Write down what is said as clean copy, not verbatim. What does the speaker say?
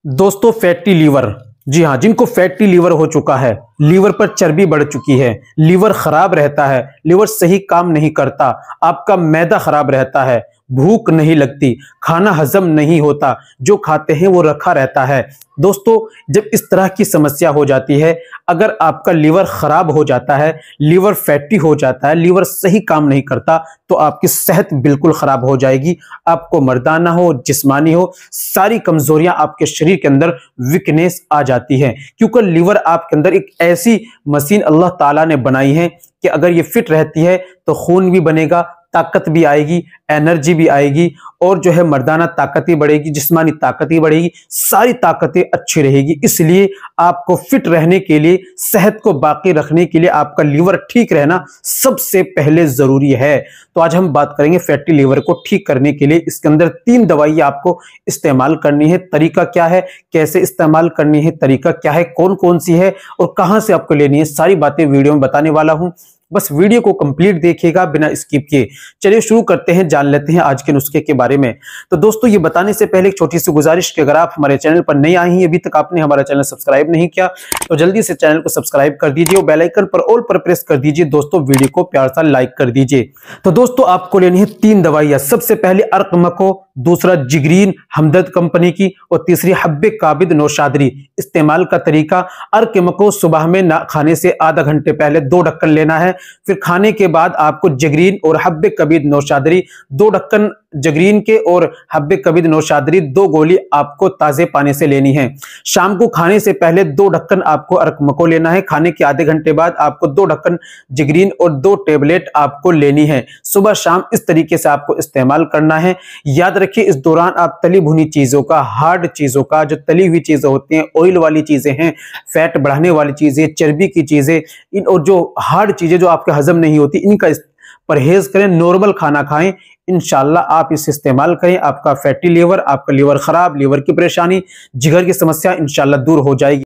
दोस्तों fatty liver, जी हाँ, जिनको फैटी लीवर हो चुका है, लीवर पर चर्बी बढ़ चुकी है, लीवर खराब रहता है, लीवर सही काम नहीं करता, आपका मैदा खराब रहता है, भूख नहीं लगती, खाना हजम नहीं होता, जो खाते हैं वो रखा रहता है। दोस्तों जब इस तरह की समस्या हो जाती है, अगर आपका लीवर खराब हो जाता है, लीवर फैटी हो जाता है, लीवर सही काम नहीं करता, तो आपकी सेहत बिल्कुल खराब हो जाएगी। आपको मर्दाना हो, जिस्मानी हो, सारी कमजोरियां आपके शरीर के अंदर वीकनेस आ जाती है, क्योंकि लीवर आपके अंदर एक ऐसी मशीन अल्लाह ताला ने बनाई है कि अगर ये फिट रहती है तो खून भी बनेगा, ताकत भी आएगी, एनर्जी भी आएगी, और जो है मर्दाना ताकत ही बढ़ेगी, जिस्मानी ताकत ही बढ़ेगी, सारी ताकतें अच्छी रहेगी। इसलिए आपको फिट रहने के लिए, सेहत को बाकी रखने के लिए आपका लीवर ठीक रहना सबसे पहले जरूरी है। तो आज हम बात करेंगे फैटी लीवर को ठीक करने के लिए। इसके अंदर 3 दवाई आपको इस्तेमाल करनी है। तरीका क्या है, कैसे इस्तेमाल करनी है, तरीका क्या है, कौन कौन सी है और कहां से आपको लेनी है, सारी बातें वीडियो में बताने वाला हूं। बस वीडियो को कंप्लीट देखिएगा बिना स्किप किए। चलिए शुरू करते हैं, जान लेते हैं आज के नुस्खे के बारे में। तो दोस्तों ये बताने से पहले एक छोटी सी गुजारिश कि अगर आप हमारे चैनल पर नए आए हैं, अभी तक आपने हमारा चैनल सब्सक्राइब नहीं किया, तो जल्दी से चैनल को सब्सक्राइब कर दीजिए और बेल आइकन पर ऑल पर प्रेस कर दीजिए। दोस्तों वीडियो को प्यार सा लाइक कर दीजिए। तो दोस्तों आपको लेनी है 3 दवाइयां। सबसे पहले अर्कमको, दूसरा जिगरीन हमदर्द कंपनी की, और तीसरी हब्बे काबिद नौशादरी। इस्तेमाल का तरीका, अर्कमको सुबह में ना खाने से आधा घंटे पहले 2 ढक्कन लेना है। फिर खाने के बाद आपको जगरीन और हब्बे कबीद नौशादरी 2 ढक्कन जगरीन के और हब्बे कबीद नौशादरी 2 गोली आपको ताजे पानी से लेनी है। शाम को खाने से पहले 2 ढक्कन आपको अर्कमको लेना है। खाने के आधे घंटे बाद आपको 2 ढक्कन जगरीन और 2 टेबलेट आपको लेनी है। सुबह शाम इस तरीके से आपको इस्तेमाल करना है। याद रखिए इस दौरान आप तली भुनी चीजों का, हार्ड चीजों का, जो तली हुई चीजें होती हैं, ऑयल वाली चीजें हैं, फैट बढ़ाने वाली चीजें, चर्बी की चीजें, इन और जो हार्ड चीजें जो आपके हजम नहीं होती, इनका परहेज करें। नॉर्मल खाना खाएं। इंशाल्लाह आप इसे इस्तेमाल करें, आपका फैटी लीवर, आपका लीवर खराब, लीवर की परेशानी, जिगर की समस्या इंशाल्लाह दूर हो जाएगी।